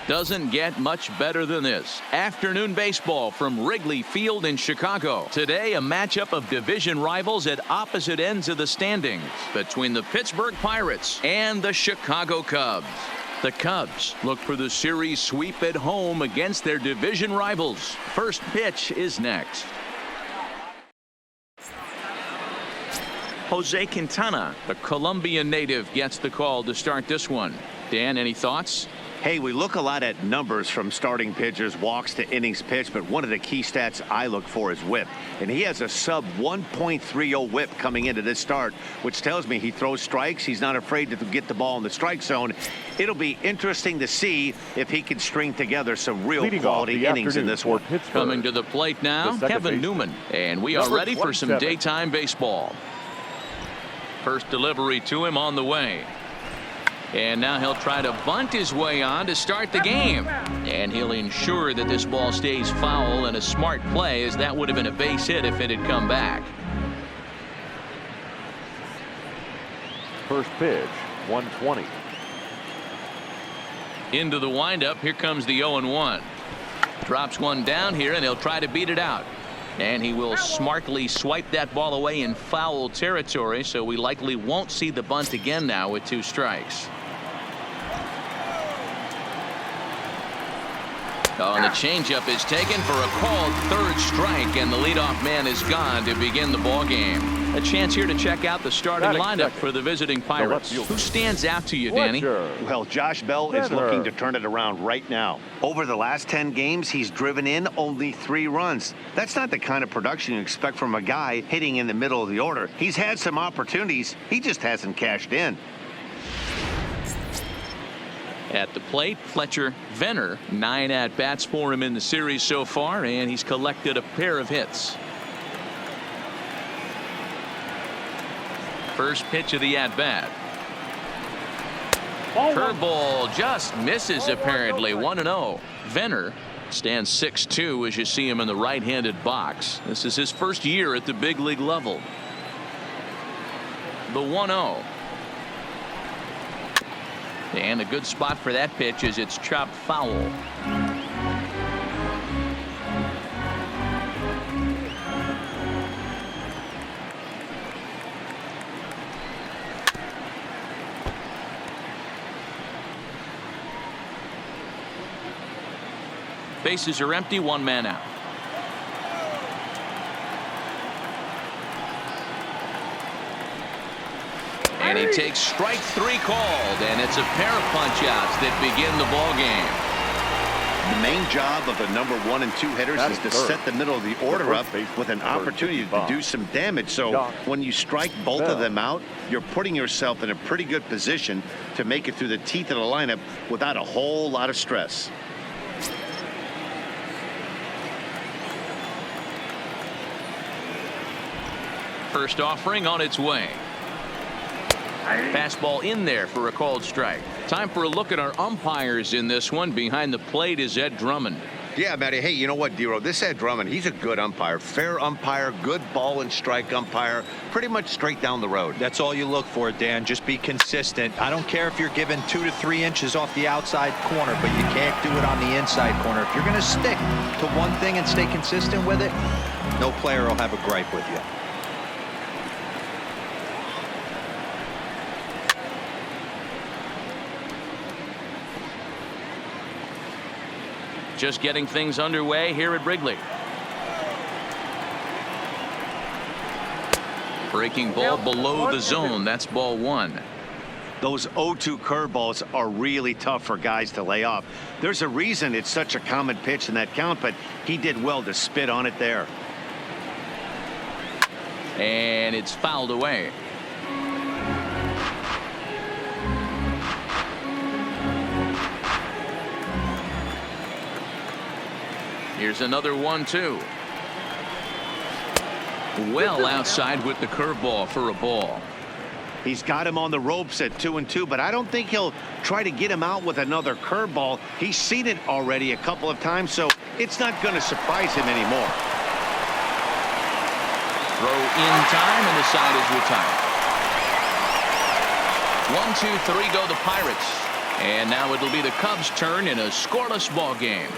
Doesn't get much better than this. Afternoon baseball from Wrigley Field in Chicago. Today, a matchup of division rivals at opposite ends of the standings between the Pittsburgh Pirates and the Chicago Cubs. The Cubs look for the series sweep at home against their division rivals. First pitch is next. Jose Quintana, the Colombian native, gets the call to start this one. Dan, any thoughts? Hey, we look a lot at numbers from starting pitchers, walks to innings pitched, but one of the key stats I look for is whip. And he has a sub 1.30 whip coming into this start, which tells me he throws strikes. He's not afraid to get the ball in the strike zone. It'll be interesting to see if he can string together some real quality innings in this one. Coming to the plate now, Kevin Newman. And we are ready for some daytime baseball. First delivery to him on the way. And now he'll try to bunt his way on to start the game. And he'll ensure that this ball stays foul, and a smart play, as that would have been a base hit if it had come back. First pitch, 120. Into the windup. Here comes the 0-1. Drops one down here, and he'll try to beat it out. And he will smartly swipe that ball away in foul territory, so we likely won't see the bunt again now with 2 strikes. Oh, and the changeup is taken for a called third strike, and the leadoff man is gone to begin the ball game. A chance here to check out the starting lineup for the visiting Pirates. Who stands out to you, Danny? Well, Josh Bell is looking to turn it around right now. Over the last 10 games, he's driven in only 3 runs. That's not the kind of production you expect from a guy hitting in the middle of the order. He's had some opportunities. He just hasn't cashed in. At the plate, Fletcher Venner. 9 at-bats for him in the series so far, and he's collected a pair of hits. First pitch of the at-bat. Curveball just misses apparently. 1-0. Venner stands 6'2" as you see him in the right-handed box. This is his first year at the big league level. The 1-0. And a good spot for that pitch as it's chopped foul. Bases are empty, 1 man out. And he takes strike 3 called, and it's a pair of punch-outs that begin the ball game. The main job of the number 1 and 2 hitters is to set the middle of the order up with an opportunity to do some damage. So when you strike both of them out, you're putting yourself in a pretty good position to make it through the teeth of the lineup without a whole lot of stress. First offering on its way. Fastball in there for a called strike. Time for a look at our umpires in this one. Behind the plate is Ed Drummond. Yeah, Matty. Hey, you know what, Dero? This Ed Drummond, he's a good umpire. Fair umpire, good ball and strike umpire. Pretty much straight down the road. That's all you look for, Dan. Just be consistent. I don't care if you're given 2 to 3 inches off the outside corner, but you can't do it on the inside corner. If you're going to stick to one thing and stay consistent with it, no player will have a gripe with you. Just getting things underway here at Wrigley. Breaking ball below the zone. That's ball 1. Those 0-2 curveballs are really tough for guys to lay off. There's a reason it's such a common pitch in that count, but he did well to spit on it there. And it's fouled away. Here's another 1-2. Well outside with the curveball for a ball. He's got him on the ropes at 2-2, but I don't think he'll try to get him out with another curveball. He's seen it already a couple of times, so it's not going to surprise him anymore. Throw in time, and the side is retired. 1, 2, 3 go the Pirates. And now it'll be the Cubs' turn in a scoreless ball game.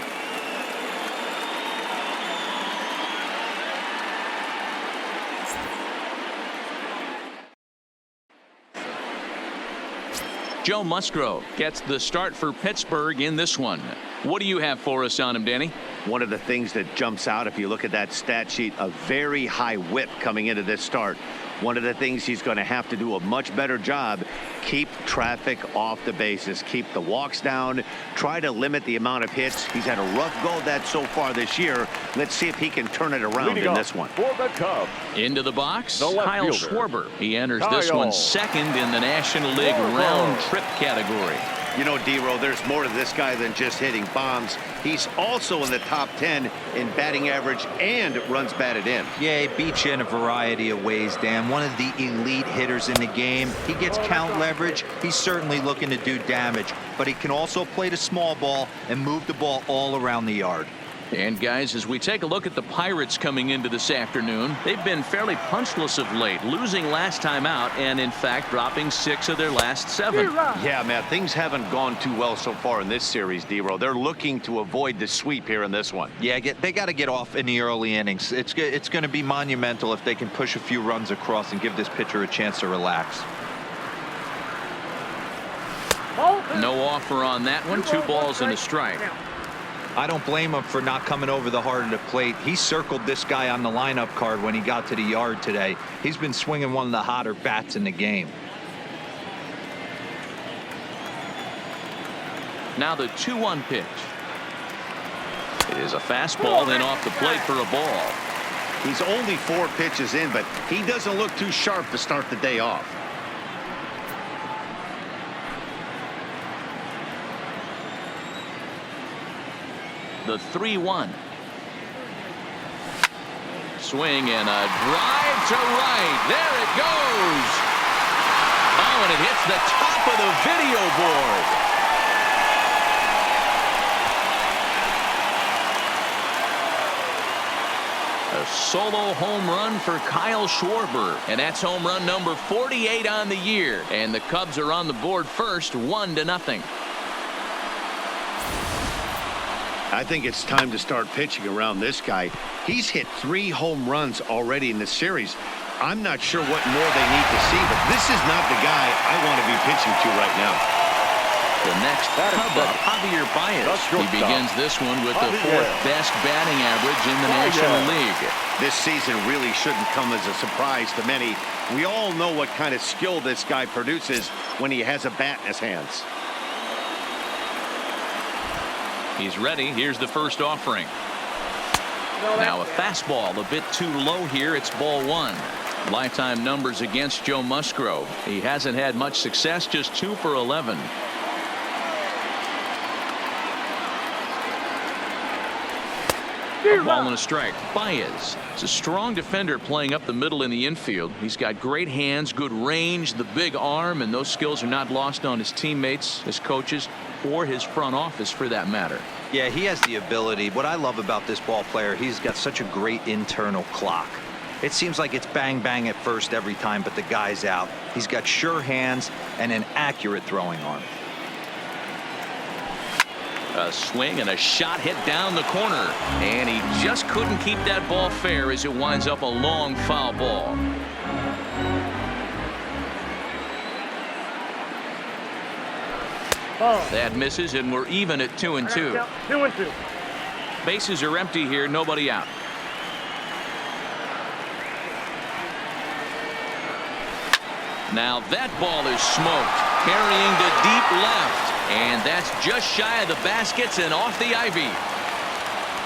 Joe Musgrove gets the start for Pittsburgh in this one. What do you have for us on him, Danny? One of the things that jumps out, if you look at that stat sheet, a very high whip coming into this start. One of the things he's going to have to do a much better job, keep traffic off the bases, keep the walks down, try to limit the amount of hits. He's had a rough go at that so far this year. Let's see if he can turn it around in this one. For the Cubs. Into the box, The left Kyle fielder. Schwarber. He enters this one second in the National League round trip category. You know, D-Row, there's more to this guy than just hitting bombs. He's also in the top 10 in batting average and runs batted in. Yeah, he beats you in a variety of ways, Dan. One of the elite hitters in the game. He gets count leverage. He's certainly looking to do damage, but he can also play the small ball and move the ball all around the yard. And guys, as we take a look at the Pirates coming into this afternoon, they've been fairly punchless of late, losing last time out and in fact dropping 6 of their last 7. Yeah, man, things haven't gone too well so far in this series, D-Row. They're looking to avoid the sweep here in this one. Yeah, they got to get off in the early innings. It's going to be monumental if they can push a few runs across and give this pitcher a chance to relax. No offer on that one. 2 balls and a strike. I don't blame him for not coming over the heart of the plate. He circled this guy on the lineup card when he got to the yard today. He's been swinging one of the hotter bats in the game. Now the 2-1 pitch. It is a fastball then off the plate for a ball. He's only 4 pitches in, but he doesn't look too sharp to start the day off. The 3-1. Swing and a drive to right. There it goes. Oh, and it hits the top of the video board. A solo home run for Kyle Schwarber, and that's home run number 48 on the year. And the Cubs are on the board first, 1-0. I think it's time to start pitching around this guy. He's hit 3 home runs already in this series. I'm not sure what more they need to see, but this is not the guy I want to be pitching to right now. The next Cub up, Javier Baez. He begins this one with the 4th best batting average in the National League. This season really shouldn't come as a surprise to many. We all know what kind of skill this guy produces when he has a bat in his hands. He's ready. Here's the first offering. Now a fastball a bit too low here. It's ball 1. Lifetime numbers against Joe Musgrove. He hasn't had much success, just 2 for 11. A ball and a strike. Baez is a strong defender playing up the middle in the infield. He's got great hands, good range, the big arm, and those skills are not lost on his teammates, his coaches, or his front office for that matter. Yeah, he has the ability. What I love about this ball player, he's got such a great internal clock. It seems like it's bang bang at first every time, but the guy's out. He's got sure hands and an accurate throwing arm. A swing and a shot hit down the corner, and he just couldn't keep that ball fair as it winds up a long foul ball. That misses, and we're even at 2-2. 2-2. Bases are empty here, nobody out. Now that ball is smoked, carrying to deep left, and that's just shy of the baskets and off the ivy.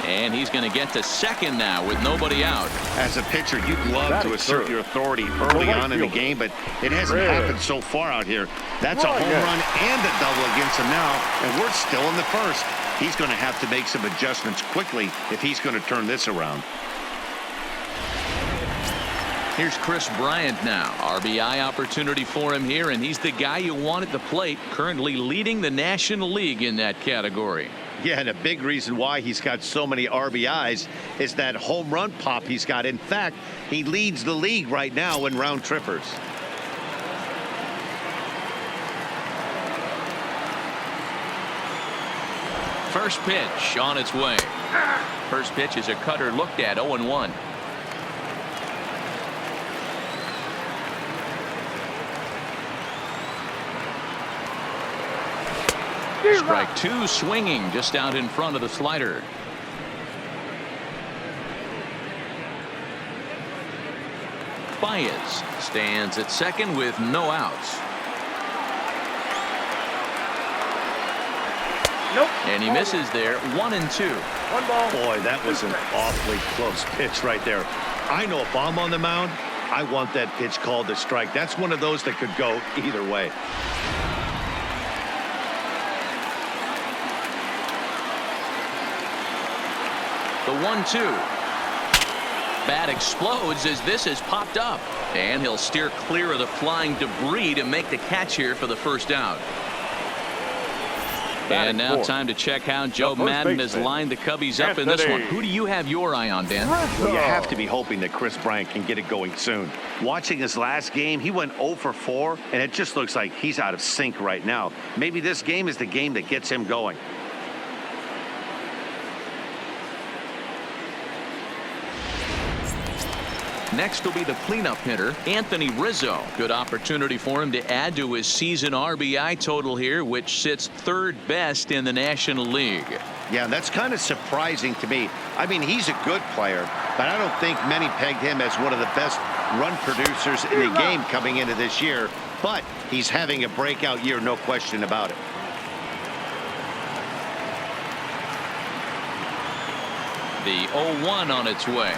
And he's going to get to second now with nobody out. As a pitcher, you'd love to assert your authority early on in the game, but it hasn't happened so far out here. That's a home run and a double against him now, and we're still in the first. He's going to have to make some adjustments quickly if he's going to turn this around. Here's Chris Bryant now. RBI opportunity for him here, and he's the guy you want at the plate, currently leading the National League in that category. Yeah, and a big reason why he's got so many RBIs is that home run pop he's got. In fact, he leads the league right now in round trippers. First pitch on its way. First pitch is a cutter looked at. 0-1. Strike two, swinging just out in front of the slider. Baez stands at second with no outs. And he misses there. 1-2. One ball. Boy, that was an awfully close pitch right there. I know if I'm on the mound, I want that pitch called a strike. That's one of those that could go either way. The 1-2. Bat explodes as this has popped up. And he'll steer clear of the flying debris to make the catch here for the first out. And now time to check how Joe Madden has lined the Cubbies up in this one. Who do you have your eye on, Dan? Well, you have to be hoping that Chris Bryant can get it going soon. Watching his last game, he went 0 for 4, and it just looks like he's out of sync right now. Maybe this game is the game that gets him going. Next will be the cleanup hitter, Anthony Rizzo. Good opportunity for him to add to his season RBI total here, which sits third best in the National League. Yeah, that's kind of surprising to me. I mean, he's a good player, but I don't think many pegged him as one of the best run producers in the game coming into this year. But he's having a breakout year, no question about it. The 0-1 on its way.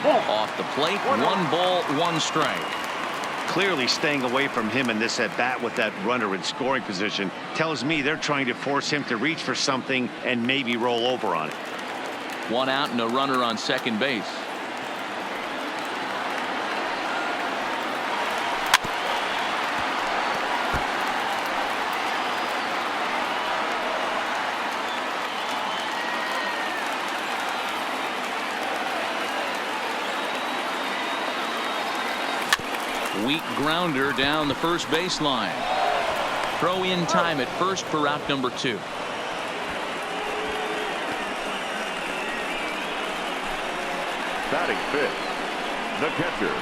Off the plate, 1 ball, 1 strike. Clearly staying away from him in this at bat with that runner in scoring position tells me they're trying to force him to reach for something and maybe roll over on it. 1 out and a runner on second base. Weak grounder down the first baseline. Throw in time at first for out number 2. Batting fifth, the catcher,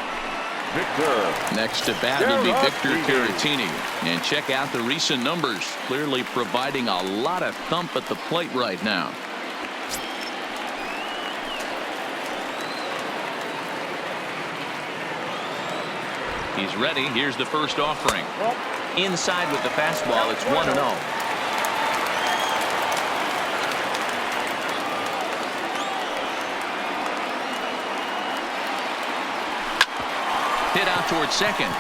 Victor. Next to bat will be Victor Caratini. And check out the recent numbers. Clearly providing a lot of thump at the plate right now. He's ready. Here's the first offering. Inside with the fastball. It's 1-0. Hit out towards second.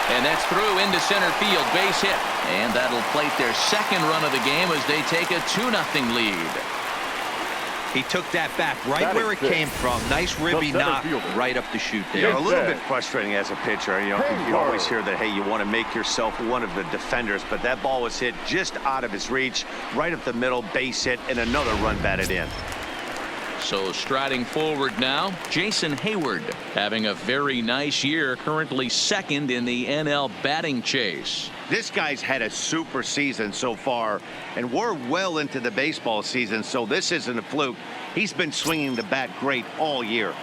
And that's through into center field. Base hit. And that'll plate their second run of the game as they take a 2-0 lead. He took that back right where it came from. Nice ribby knock right up the chute there. Yeah, a little bit frustrating as a pitcher. You know, you always hear that, hey, you want to make yourself one of the defenders, but that ball was hit just out of his reach, right up the middle, base hit, and another run batted in. So striding forward now, Jason Hayward having a very nice year, currently second in the NL batting chase. This guy's had a super season so far, and we're well into the baseball season, so this isn't a fluke. He's been swinging the bat great all year.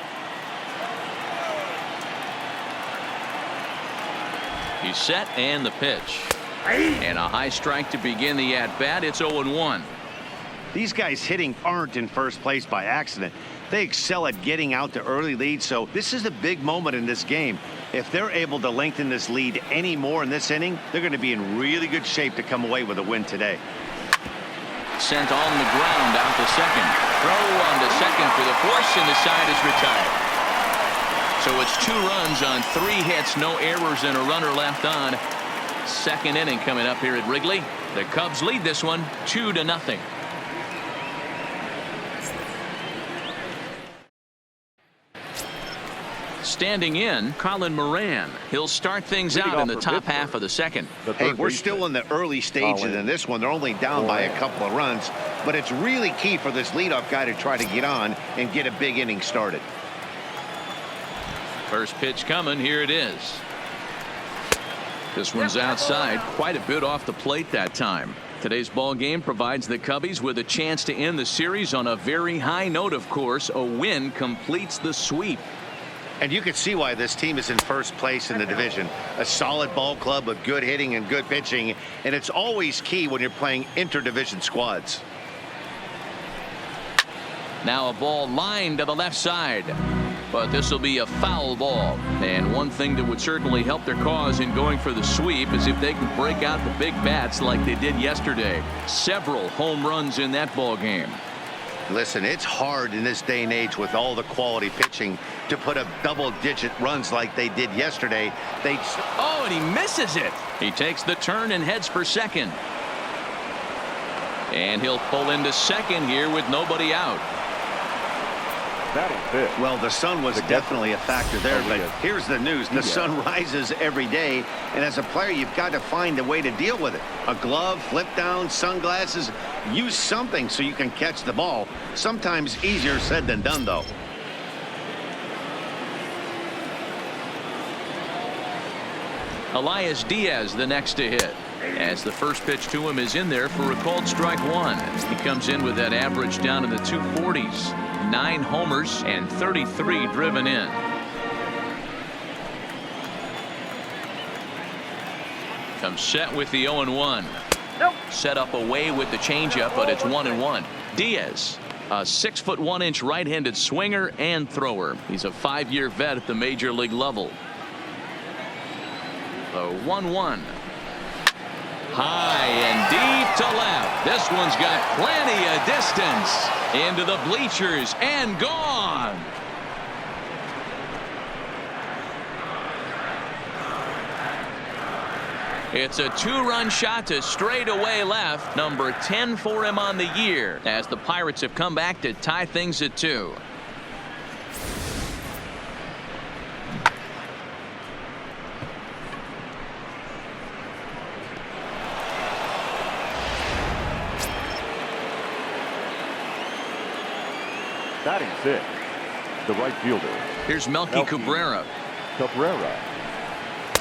He's set and the pitch. And a high strike to begin the at-bat. It's 0-1. These guys hitting aren't in first place by accident. They excel at getting out to early leads, so this is a big moment in this game. If they're able to lengthen this lead any more in this inning, they're going to be in really good shape to come away with a win today. Sent on the ground out to second. Throw on to second for the force, and the side is retired. So it's 2 runs on 3 hits, no errors, and a runner left on. Second inning coming up here at Wrigley. The Cubs lead this one 2-0. Standing in, Colin Moran. He'll start things out in the top half of the second. Hey, we're still in the early stages in this one. They're only down by a couple of runs, but it's really key for this leadoff guy to try to get on and get a big inning started. First pitch coming. Here it is. This one's outside, quite a bit off the plate that time. Today's ball game provides the Cubbies with a chance to end the series on a very high note, of course. A win completes the sweep. And you can see why this team is in first place in the division. A solid ball club with good hitting and good pitching. And it's always key when you're playing interdivision squads. Now a ball lined to the left side. But this will be a foul ball. And one thing that would certainly help their cause in going for the sweep is if they can break out the big bats like they did yesterday. Several home runs in that ball game. Listen, it's hard in this day and age with all the quality pitching to put up double-digit runs like they did yesterday. Oh, and he misses it. He takes the turn and heads for second. And he'll pull into second here with nobody out. Well, the sun was definitely a factor there, but here's the news. The sun rises every day, and as a player, you've got to find a way to deal with it. A glove, flip down, sunglasses, use something so you can catch the ball. Sometimes easier said than done, though. Elias Diaz the next to hit, as the first pitch to him is in there for a called strike one. He comes in with that average down in the 240s. 9 homers and 33 driven in. Comes set with the 0-1. Set up away with the changeup, but it's 1-1. Diaz, a 6'1" right-handed swinger and thrower. He's a 5-year vet at the major league level. The 1-1. High and deep to left. This one's got plenty of distance into the bleachers and gone. It's a 2-run shot to straightaway left. Number 10 for him on the year, as the Pirates have come back to tie things at 2. Batting 6, the right fielder. Here's Melky Cabrera.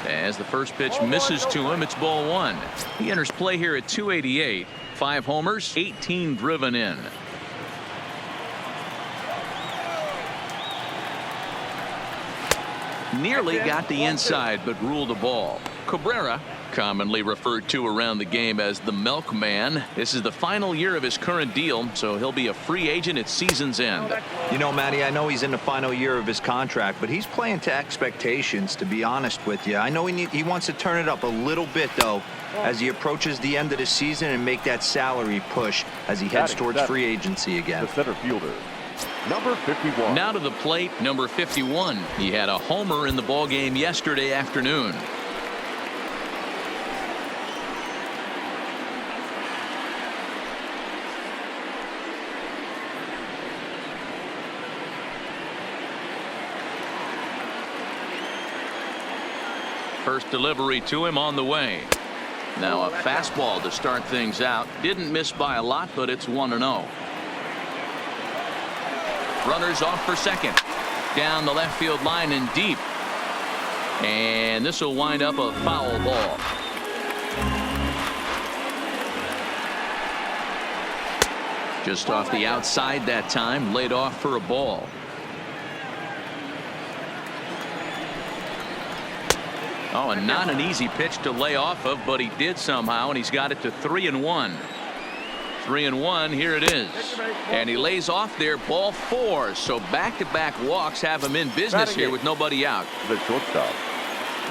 As the first pitch misses to him, it's ball 1. He enters play here at 288. 5 homers, 18 driven in. Nearly got the inside, but ruled a ball. Cabrera, commonly referred to around the game as the milkman. This is the final year of his current deal, so he'll be a free agent at season's end. You know, Matty, I know he's in the final year of his contract, but he's playing to expectations, to be honest with you. I know he wants to turn it up a little bit, though, as he approaches the end of the season and make that salary push as he heads towards free agency again. The center fielder, number 51. Now to the plate, number 51. He had a homer in the ballgame yesterday afternoon. First delivery to him on the way. Now a fastball to start things out. Didn't miss by a lot, but it's 1-0. Runners off for second. Down the left field line and deep. And this will wind up a foul ball. Just off the outside that time, laid off for a ball. Oh, and not an easy pitch to lay off of, but he did somehow, and he's got it to 3-1. 3-1, here it is. And he lays off there, ball 4. So back-to-back walks have him in business here with nobody out. The shortstop,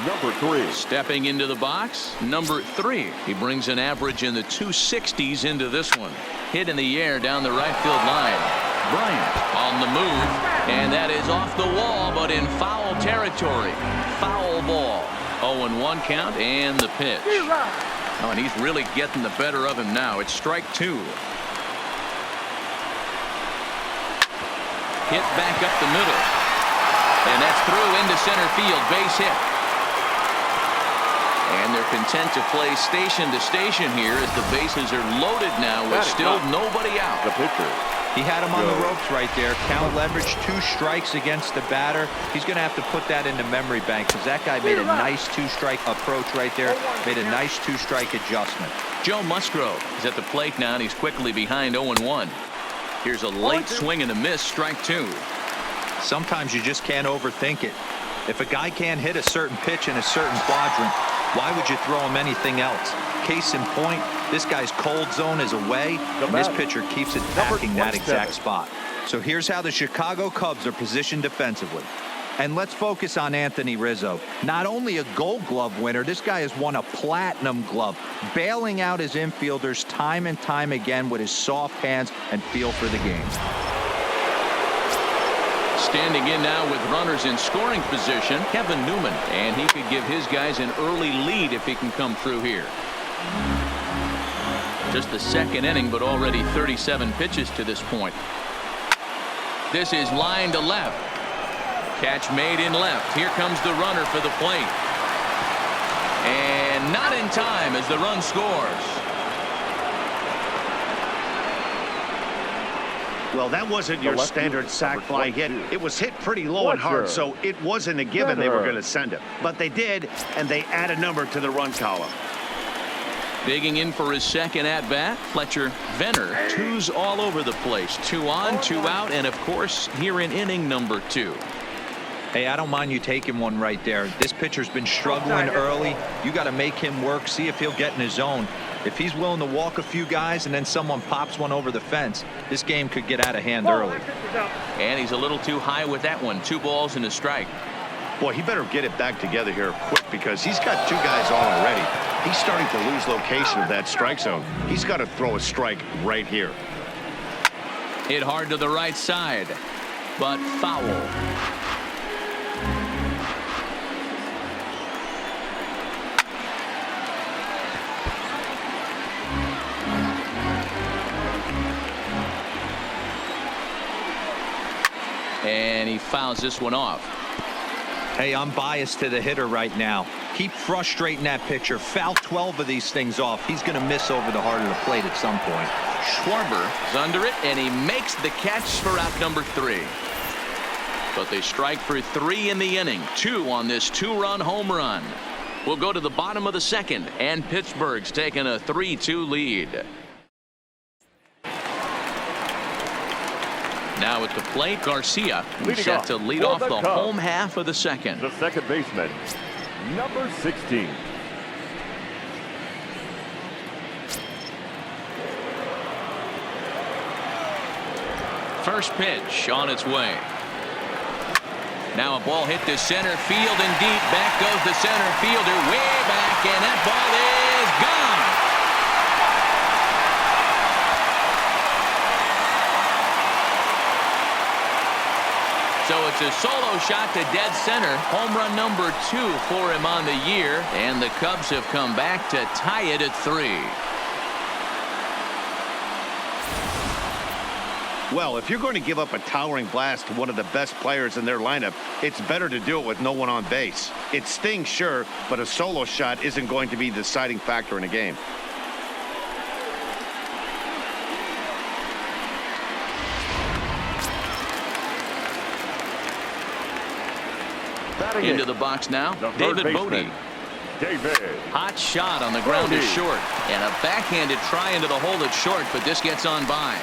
number 3. Stepping into the box, number 3. He brings an average in the 260s into this one. Hit in the air down the right field line. Bryant on the move, and that is off the wall, but in foul territory. Foul ball. 0-1 count, and the pitch. Oh, and he's really getting the better of him now. It's strike 2. Hit back up the middle. And that's through into center field. Base hit. And they're content to play station to station here as the bases are loaded now with still nobody out. The pitcher, He had him on the ropes right there. Count leverage, 2 strikes against the batter. He's going to have to put that into memory bank because that guy made a nice 2-strike approach right there. Made a nice 2-strike adjustment. Joe Musgrove is at the plate now, and he's quickly behind 0-1. Here's a late swing and a miss, strike 2. Sometimes you just can't overthink it. If a guy can't hit a certain pitch in a certain quadrant, why would you throw him anything else? Case in point, this guy's cold zone is away, and this pitcher keeps attacking that exact spot. So here's how the Chicago Cubs are positioned defensively. And let's focus on Anthony Rizzo. Not only a Gold Glove winner, this guy has won a Platinum Glove, bailing out his infielders time and time again with his soft hands and feel for the game. Standing in now with runners in scoring position, Kevin Newman, and he could give his guys an early lead if he can come through here. Just the second inning, but already 37 pitches to this point. This is line to left. Catch made in left. Here comes the runner for the plate. And not in time as the run scores. Well, that wasn't your standard sac fly hit. It was hit pretty low and hard, so it wasn't a given they were going to send it. But they did, and they add a number to the run column. Digging in for his second at-bat, Fletcher Venner. 2s all over the place. 2 on, 2 out, and, of course, here in inning number 2. Hey, I don't mind you taking one right there. This pitcher's been struggling early. You got to make him work, see if he'll get in his zone. If he's willing to walk a few guys and then someone pops one over the fence, this game could get out of hand early. And he's a little too high with that one. 2 balls and a strike. Boy, he better get it back together here quick because he's got 2 guys on already. He's starting to lose location of that strike zone. He's got to throw a strike right here. Hit hard to the right side, but foul. And he fouls this one off. Hey, I'm biased to the hitter right now. Keep frustrating that pitcher. Foul 12 of these things off. He's going to miss over the heart of the plate at some point. Schwarber is under it, and he makes the catch for out number 3. But they strike for 3 in the inning. 2 on this 2-run home run. We'll go to the bottom of the second, and Pittsburgh's taking a 3-2 lead. Now at the plate, Garcia set to lead off the home half of the second. The second baseman, number 16. First pitch on its way. Now a ball hit to center field and deep. Back goes the center fielder way back, and that ball is gone. So it's a solo shot to dead center. Home run number 2 for him on the year. And the Cubs have come back to tie it at 3. Well, if you're going to give up a towering blast to one of the best players in their lineup, it's better to do it with no one on base. It stings, sure, but a solo shot isn't going to be the deciding factor in a game. Into the box now, David Bodie. Hot shot on the ground is short, and a backhanded try into the hole that's short, but this gets on by.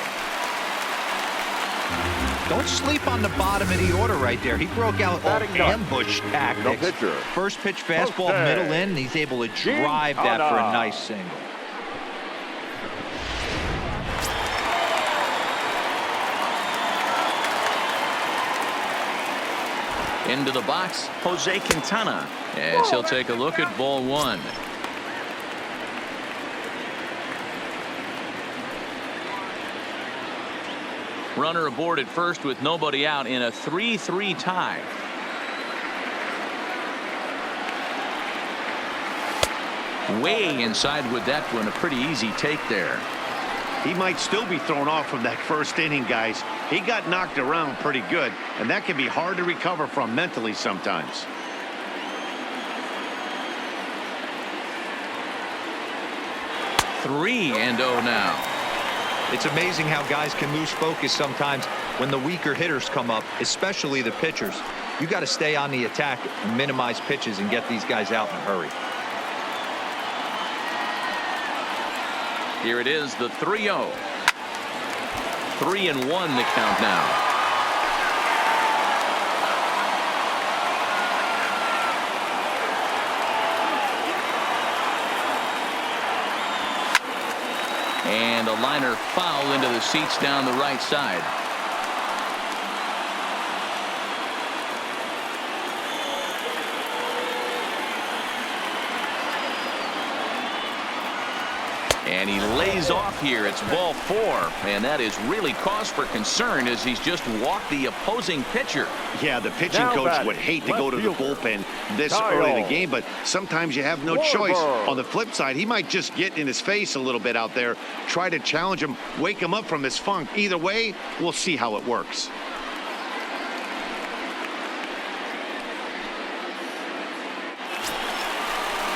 Don't sleep on the bottom of the order right there. He broke out all ambush tactics. First pitch fastball, middle in, and he's able to drive that for a nice single. Into the box, Jose Quintana, as he'll take a look at ball 1. Runner aboard at first with nobody out in a 3-3 tie. Way inside with that one, a pretty easy take there. He might still be thrown off from that first inning, guys. He got knocked around pretty good, and that can be hard to recover from mentally sometimes. Three 3-0 now. It's amazing how guys can lose focus sometimes when the weaker hitters come up, especially the pitchers. You got to stay on the attack and minimize pitches and get these guys out in a hurry. Here it is, the 3-0. 3-1 the count now. And a liner foul into the seats down the right side. And he lays off here. It's ball 4. And that is really cause for concern as he's just walked the opposing pitcher. Yeah, the pitching coach would hate to go to the bullpen this early in the game, but sometimes you have no choice. On the flip side, he might just get in his face a little bit out there, try to challenge him, wake him up from his funk. Either way, we'll see how it works.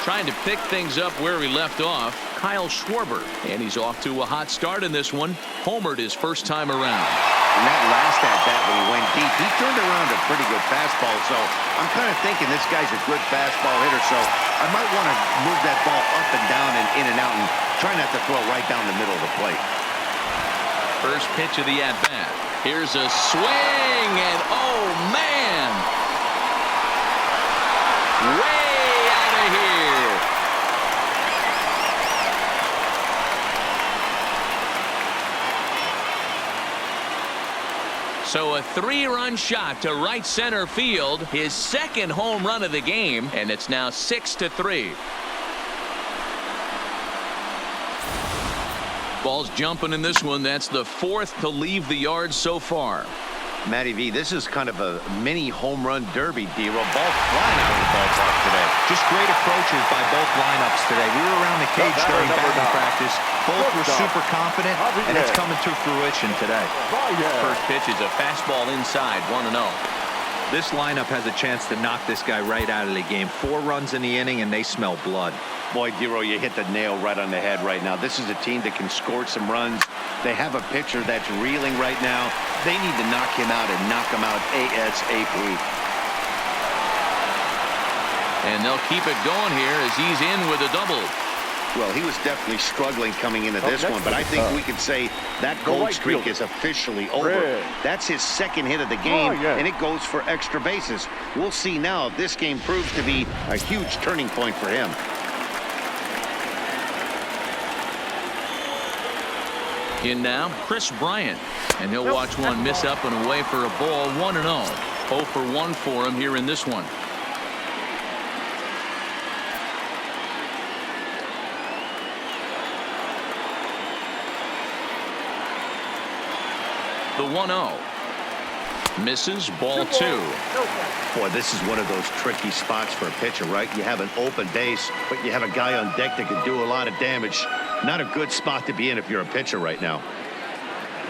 Trying to pick things up where he left off, Kyle Schwarber. And he's off to a hot start in this one. Homered his first time around. And that last at-bat when he went deep, he turned around a pretty good fastball. So I'm kind of thinking this guy's a good fastball hitter. So I might want to move that ball up and down and in and out and try not to throw right down the middle of the plate. First pitch of the at-bat. Here's a swing, and oh, man! Way out of here. So a 3-run shot to right center field, his second home run of the game, and it's now 6-3. Ball's jumping in this one. That's the 4th to leave the yard so far. Matty V, this is kind of a mini home run derby, D-Roll. Ball flying out of the ballpark today. Just great approaches by both lineups today. We were around the cage during batting practice. Both were super confident, and it's coming to fruition today. First pitch is a fastball inside, 1-0. This lineup has a chance to knock this guy right out of the game. 4 runs in the inning, and they smell blood. Boy, D-Roll, you hit the nail right on the head right now. This is a team that can score some runs. They have a pitcher that's reeling right now. They need to knock him out and knock him out ASAP. And they'll keep it going here as he's in with a double. Well, he was definitely struggling coming into this one, but I think we could say that gold streak is officially over. That's his second hit of the game, and it goes for extra bases. We'll see now if this game proves to be a huge turning point for him. In now, Chris Bryant. And he'll watch one miss up and away for a ball, 1-0. 0 for 1 for him here in this one. The 1-0. Misses, ball 2. Boy, this is one of those tricky spots for a pitcher, right? You have an open base, but you have a guy on deck that can do a lot of damage. Not a good spot to be in if you're a pitcher right now.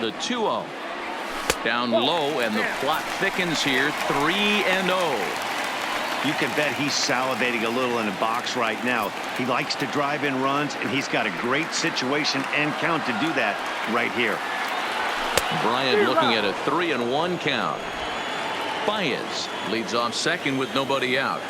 The 2-0. Down low, and the plot thickens here, 3-0. You can bet he's salivating a little in the box right now. He likes to drive in runs, and he's got a great situation and count to do that right here. Bryant looking at a 3-1 count. Baez leads off second with nobody out.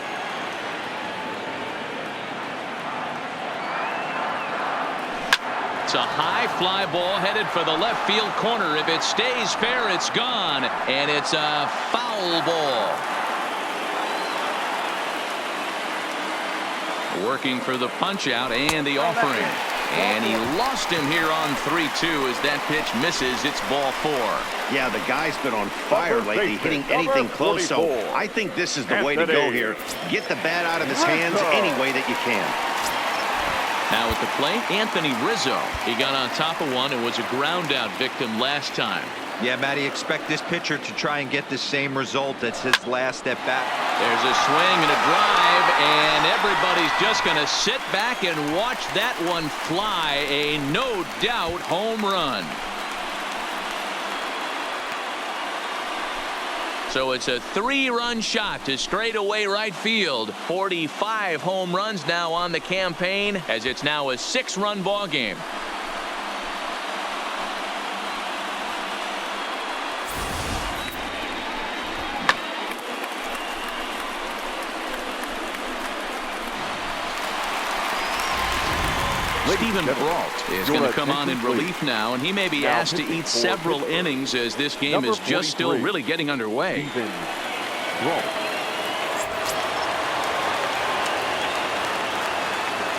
It's a high fly ball headed for the left field corner. If it stays fair, it's gone, and it's a foul ball. Working for the punch out and the offering. And he lost him here on 3-2 as that pitch misses. It's ball 4. Yeah, the guy's been on fire lately, hitting anything close. So I think this is the way to go here. Get the bat out of his hands any way that you can. Now at the plate, Anthony Rizzo. He got on top of one and was a ground out victim last time. Yeah, Matty, expect this pitcher to try and get the same result as his last at bat. There's a swing and a drive, and everybody's just going to sit back and watch that one fly. A no doubt home run. So it's a 3-run shot to straightaway right field. 45 home runs now on the campaign as it's now a 6-run ball game. Stephen Brault is going to come on in relief now, and he may be asked to eat several innings as this game is just still really getting underway. Stephen Brault.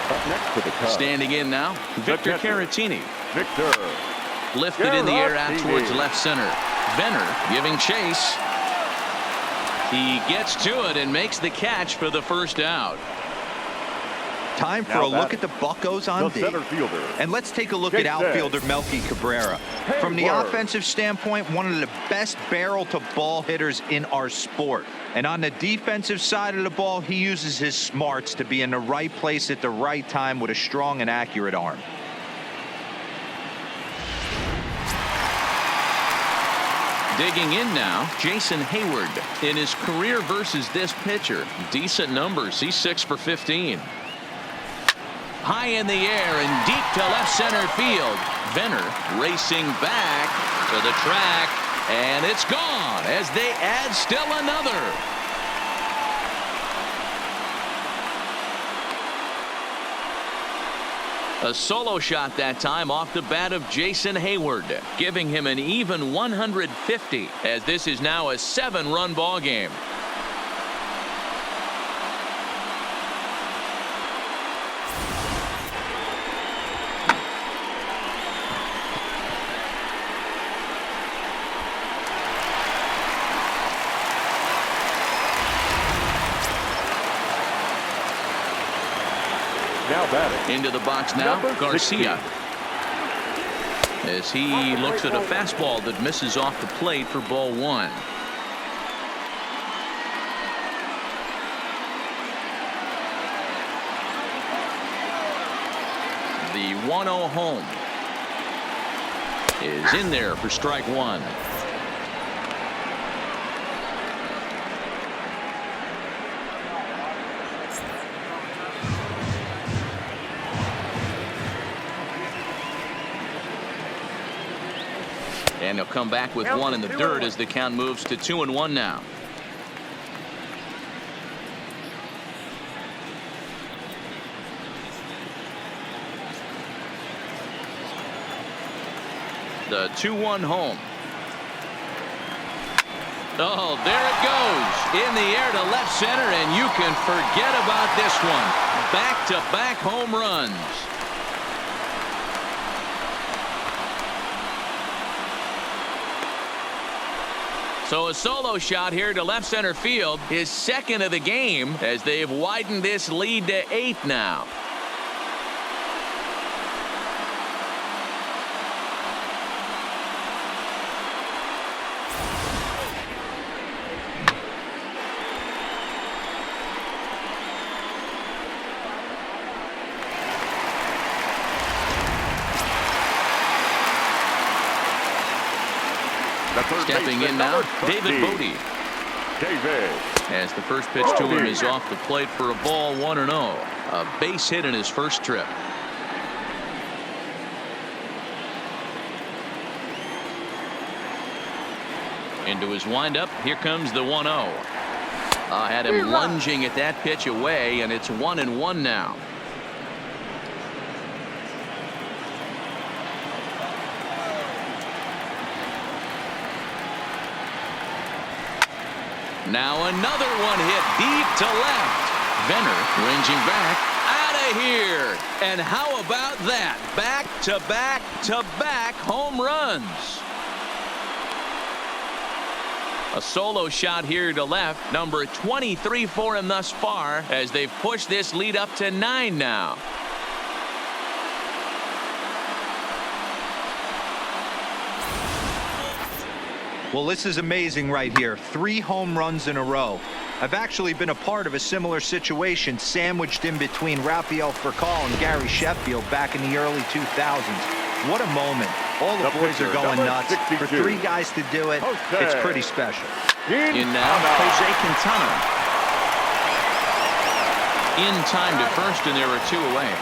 Up next to the Cubs. Standing in now, Victor Caratini. Victor. Lifted in the air out towards left center. Venner giving chase. He gets to it and makes the catch for the first out. Time for a look at the Buccos on D. And let's take a look at outfielder Melky Cabrera. From the offensive standpoint, one of the best barrel-to-ball hitters in our sport. And on the defensive side of the ball, he uses his smarts to be in the right place at the right time with a strong and accurate arm. Digging in now, Jason Hayward. In his career versus this pitcher, decent numbers. He's 6 for 15. High in the air and deep to left center field. Venner racing back to the track, and it's gone as they add still another. A solo shot that time off the bat of Jason Hayward, giving him an even 150 as this is now a 7-run ball game. Into the box now, Garcia. As he looks at a fastball that misses off the plate for ball 1. The 1-0 home is in there for strike 1. And he'll come back with one in the dirt as the count moves to 2-1 now. The 2-1 home. Oh, there it goes. In the air to left center, and you can forget about this one. Back-to-back home runs. So a solo shot here to left center field, his second of the game, as they've widened this lead to 8 now. Stepping in now, David Bodie. As the first pitch to him is off the plate for a ball, 1-0. A base hit in his first trip. Into his windup, here comes the 1-0. Had him lunging at that pitch away, and it's 1-1 now. Now another one hit deep to left. Venner ranging back out of here. And how about that? Back-to-back-to-back home runs. A solo shot here to left. Number 23 for him thus far as they've pushed this lead up to 9 now. Well, this is amazing right here. 3 home runs in a row. I've actually been a part of a similar situation sandwiched in between Rafael Furcal and Gary Sheffield back in the early 2000s. What a moment. All the boys are going nuts. For 3 guys to do it, it's pretty special. In now, Jose Quintana. In time to first, and there are 2 away.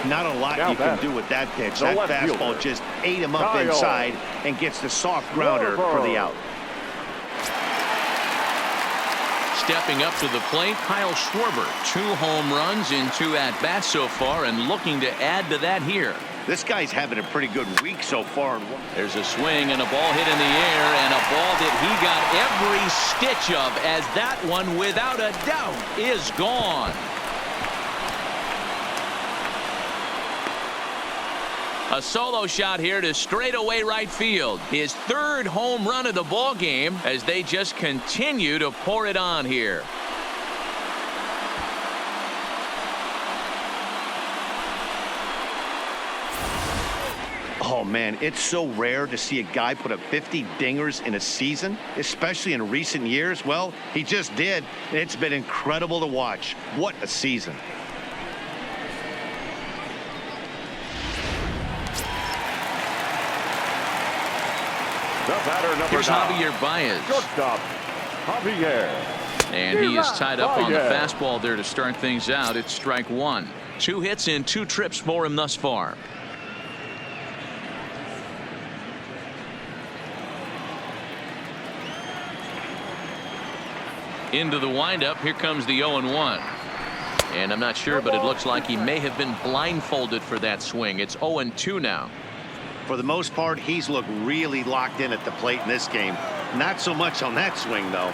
Not a lot you can do with that pitch. That fastball just ate him up inside and gets the soft grounder for the out. Stepping up to the plate, Kyle Schwarber. 2 home runs in 2 at-bats so far and looking to add to that here. This guy's having a pretty good week so far. There's a swing and a ball hit in the air, and a ball that he got every stitch of, as that one, without a doubt, is gone. A solo shot here to straightaway right field. His 3rd home run of the ball game as they just continue to pour it on here. Oh, man, it's so rare to see a guy put up 50 dingers in a season, especially in recent years. Well, he just did. It's been incredible to watch. What a season. The batter, number Here's 9. Javier Baez. Shortstop, Javier. And he is tied up on the fastball there to start things out. It's strike 1. 2 hits in 2 trips for him thus far. Into the windup. Here comes the 0-1. And I'm not sure, but it looks like he may have been blindfolded for that swing. It's 0-2 now. For the most part, he's looked really locked in at the plate in this game. Not so much on that swing, though.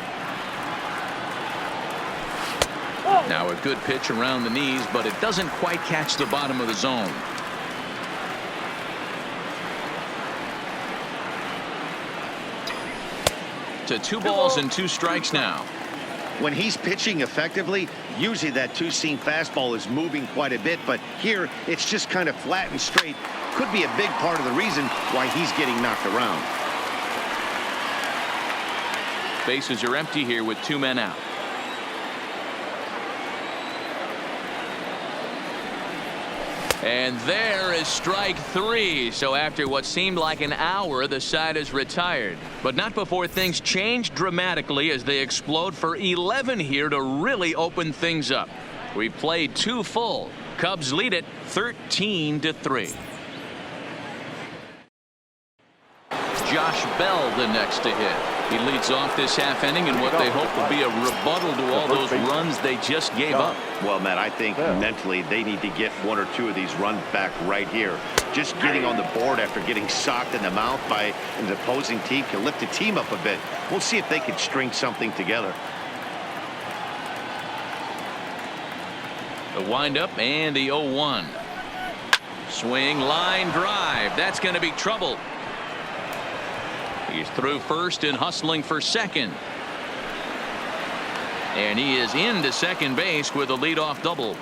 Now a good pitch around the knees, but it doesn't quite catch the bottom of the zone. To 2 balls and 2 strikes now. When he's pitching effectively, usually that 2-seam fastball is moving quite a bit, but here it's just kind of flat and straight. Could be a big part of the reason why he's getting knocked around. Bases are empty here with 2 men out. And there is strike 3. So after what seemed like an hour, the side is retired. But not before things change dramatically as they explode for 11 here to really open things up. We played 2 full. Cubs lead it 13-3. Josh Bell the next to hit. He leads off this half inning in what they hope will be a rebuttal to all those runs they just gave up. Well, Matt, I think mentally they need to get 1 or 2 of these runs back right here. Just getting on the board after getting socked in the mouth by an opposing team can lift the team up a bit. We'll see if they can string something together. The windup and the 0-1. Swing, line drive. That's going to be trouble. He's through first and hustling for second. And he is into second base with a leadoff double.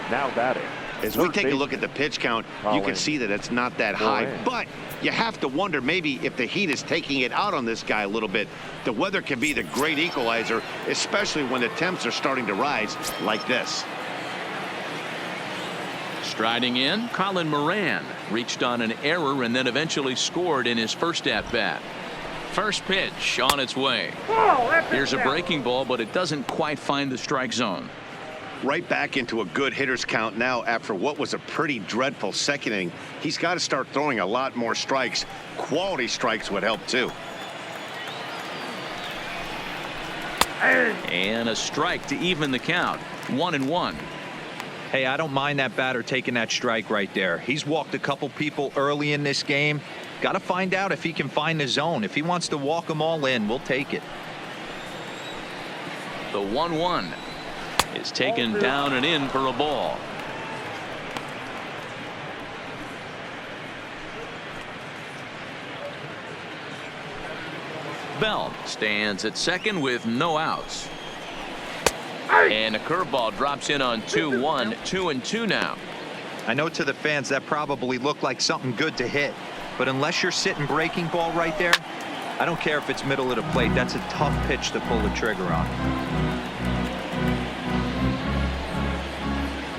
Now batting. As we take a look at the pitch count, you can see that it's not that high. But you have to wonder maybe if the heat is taking it out on this guy a little bit. The weather can be the great equalizer, especially when the temps are starting to rise like this. Striding in, Colin Moran reached on an error and then eventually scored in his first at-bat. First pitch on its way. Here's a breaking ball, but it doesn't quite find the strike zone. Right back into a good hitter's count now after what was a pretty dreadful second inning. He's got to start throwing a lot more strikes. Quality strikes would help too. And a strike to even the count. 1-1. Hey, I don't mind that batter taking that strike right there. He's walked a couple people early in this game. Got to find out if he can find the zone. If he wants to walk them all in, we'll take it. The 1-1 is taken down and in for a ball. Bell stands at second with no outs. And a curveball drops in on 2-1, 2-2 now. I know to the fans that probably looked like something good to hit, but unless you're sitting breaking ball right there, I don't care if it's middle of the plate. That's a tough pitch to pull the trigger on.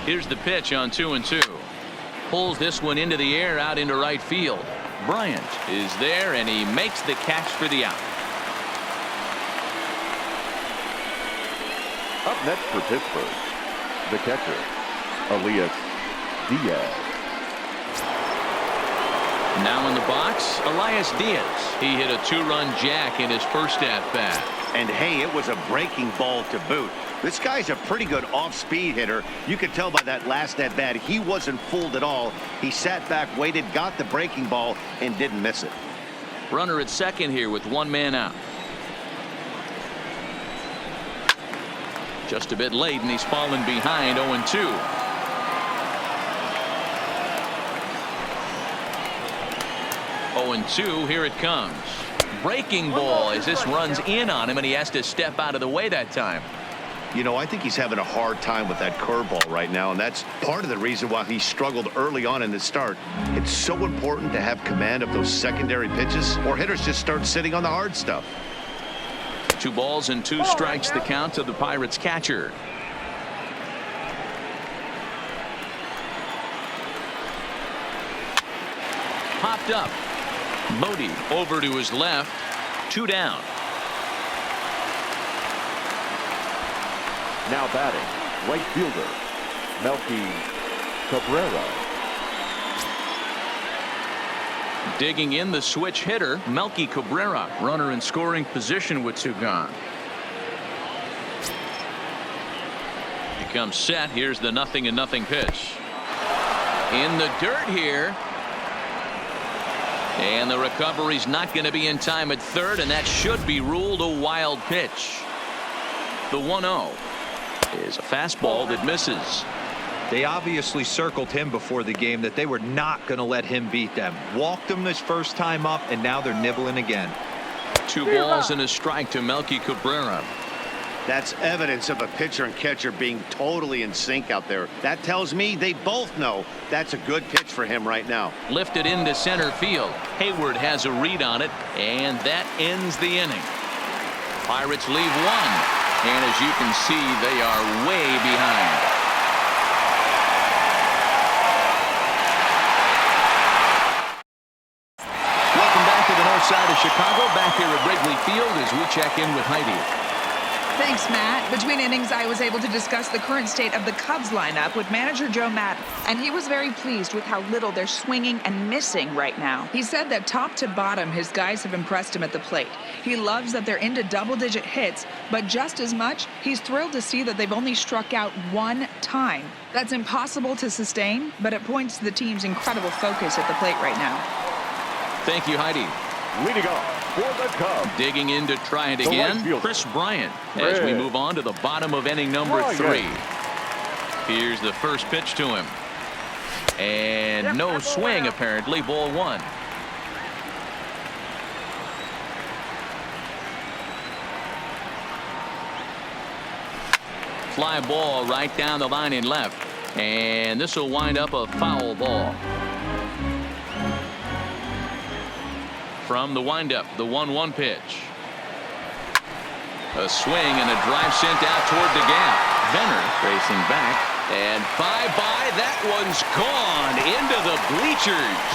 Here's the pitch on 2-2. Pulls this one into the air out into right field. Bryant is there and he makes the catch for the out. Up next for Pittsburgh, the catcher, Elias Diaz. Now in the box, Elias Diaz. He hit a 2-run jack in his first at-bat. And hey, it was a breaking ball to boot. This guy's a pretty good off-speed hitter. You could tell by that last at-bat he wasn't fooled at all. He sat back, waited, got the breaking ball, and didn't miss it. Runner at second here with one man out. Just a bit late, and he's fallen behind 0-2. Here it comes. Breaking ball as this runs in on him, and he has to step out of the way that time. You know, I think he's having a hard time with that curveball right now, and that's part of the reason why he struggled early on in the start. It's so important to have command of those secondary pitches, or hitters just start sitting on the hard stuff. 2 balls and 2 strikes the count to the Pirates catcher. Popped up. Modi over to his left. 2 down. Now batting, right fielder, Melky Cabrera. Digging in the switch hitter, Melky Cabrera. Runner in scoring position with 2 gone. He comes set. Here's the 0-0 pitch. In the dirt here. And the recovery's not going to be in time at third, and that should be ruled a wild pitch. The 1-0 is a fastball that misses. They obviously circled him before the game that they were not going to let him beat them. Walked him this first time up, and now they're nibbling again. 2 balls and a strike to Melky Cabrera. That's evidence of a pitcher and catcher being totally in sync out there. That tells me they both know that's a good pitch for him right now. Lifted into center field. Hayward has a read on it, and that ends the inning. Pirates leave 1, and as you can see, they are way behind. Welcome back to the north side of Chicago, back here at Wrigley Field as we check in with Heidi. Thanks, Matt. Between innings, I was able to discuss the current state of the Cubs lineup with manager Joe Maddon, and he was very pleased with how little they're swinging and missing right now. He said that top to bottom, his guys have impressed him at the plate. He loves that they're into double-digit hits, but just as much, he's thrilled to see that they've only struck out 1 time. That's impossible to sustain, but it points to the team's incredible focus at the plate right now. Thank you, Heidi. Leading off for the Cubs. Digging in to try it again, Chris Bryant, as we move on to the bottom of inning number 3. Here's the first pitch to him. And no swing, apparently. Ball 1. Fly ball right down the line in left. And this will wind up a foul ball. From the windup, the 1-1 pitch. A swing and a drive sent out toward the gap. Venner racing back, and bye-bye. That one's gone into the bleachers.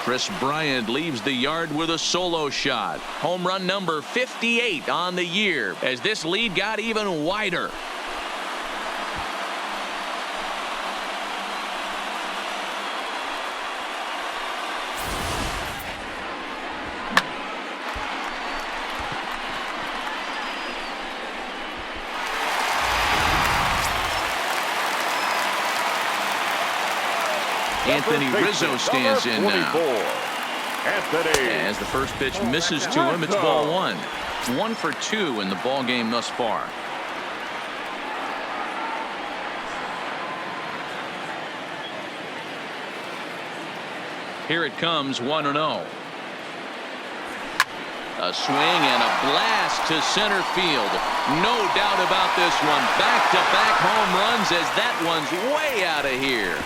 Chris Bryant leaves the yard with a solo shot. Home run number 58 on the year as this lead got even wider. Anthony Rizzo stands in now. As the first pitch misses to him, it's ball 1. 1 for 2 in the ball game thus far. Here it comes, 1-0. A swing and a blast to center field. No doubt about this one. Back-to-back home runs as that one's way out of here.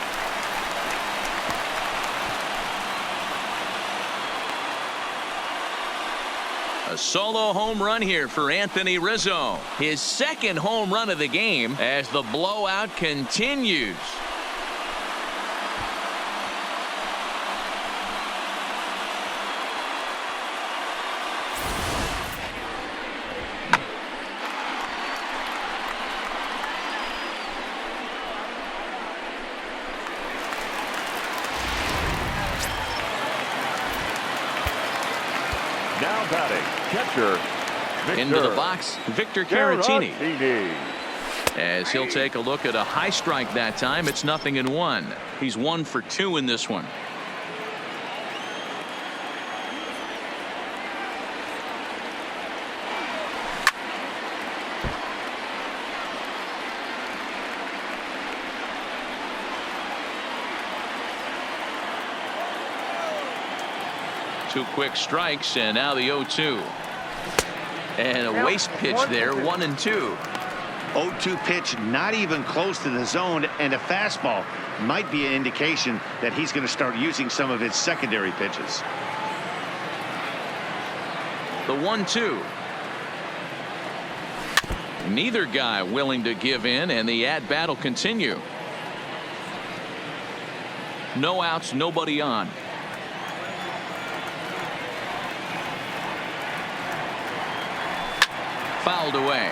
A solo home run here for Anthony Rizzo. His second home run of the game as the blowout continues. Now batting, catcher, Victor. Into the box, Victor Caratini. Caratini. As he'll take a look at a high strike that time. It's 0-1. He's 1 for 2 in this one. Two quick strikes, and now the 0-2. And a waste pitch there, 1-2. 0-2 pitch, not even close to the zone, and a fastball might be an indication that he's going to start using some of his secondary pitches. The 1-2. Neither guy willing to give in, and the at-bat will continue. No outs, nobody on. Fouled away.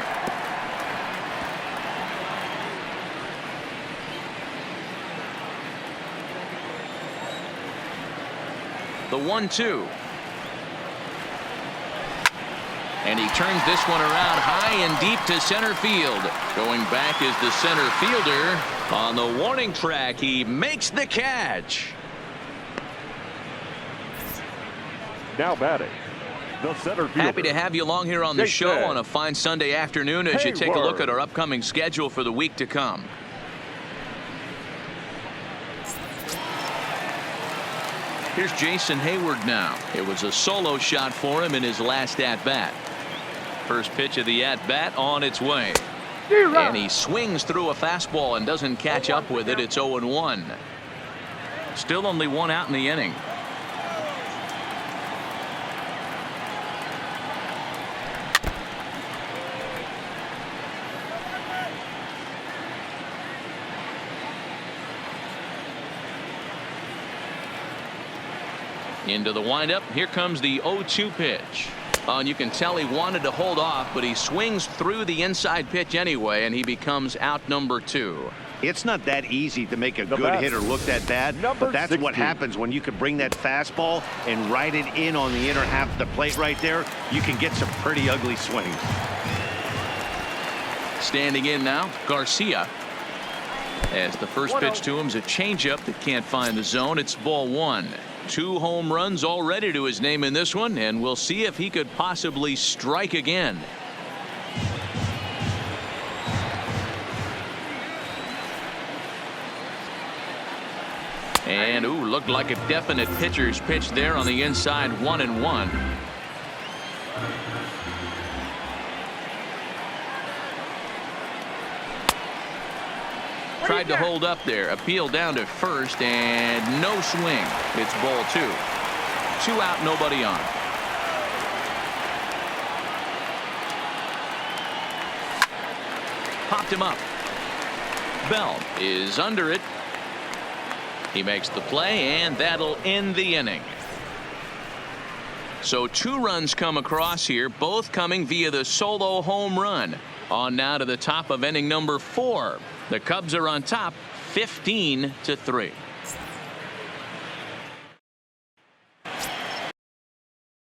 The 1-2. And he turns this one around high and deep to center field. Going back is the center fielder. On the warning track, he makes the catch. Now batting, the center fielder. Happy to have you along here on the show on a fine Sunday afternoon as you take a look at our upcoming schedule for the week to come. Here's Jason Hayward now. It was a solo shot for him in his last at-bat. First pitch of the at-bat on its way. And he swings through a fastball and doesn't catch up with it. It's 0-1. Still only 1 out in the inning. Into the windup. Here comes the 0-2 pitch. And you can tell he wanted to hold off, but he swings through the inside pitch anyway, and he becomes out number 2. It's not that easy to make a good hitter look that bad, but that's what happens when you can bring that fastball and ride it in on the inner half of the plate right there. You can get some pretty ugly swings. Standing in now, Garcia. As the first pitch to him is a changeup that can't find the zone. It's ball 1. 2 home runs already to his name in this one, and we'll see if he could possibly strike again. And looked like a definite pitcher's pitch there on the inside. 1-1. Tried to hold up there. Appeal down to first, and no swing. It's ball 2. 2 out, nobody on. Popped him up. Bell is under it. He makes the play, and that'll end the inning. So 2 runs come across here, both coming via the solo home run. On now to the top of inning number 4. The Cubs are on top 15-3.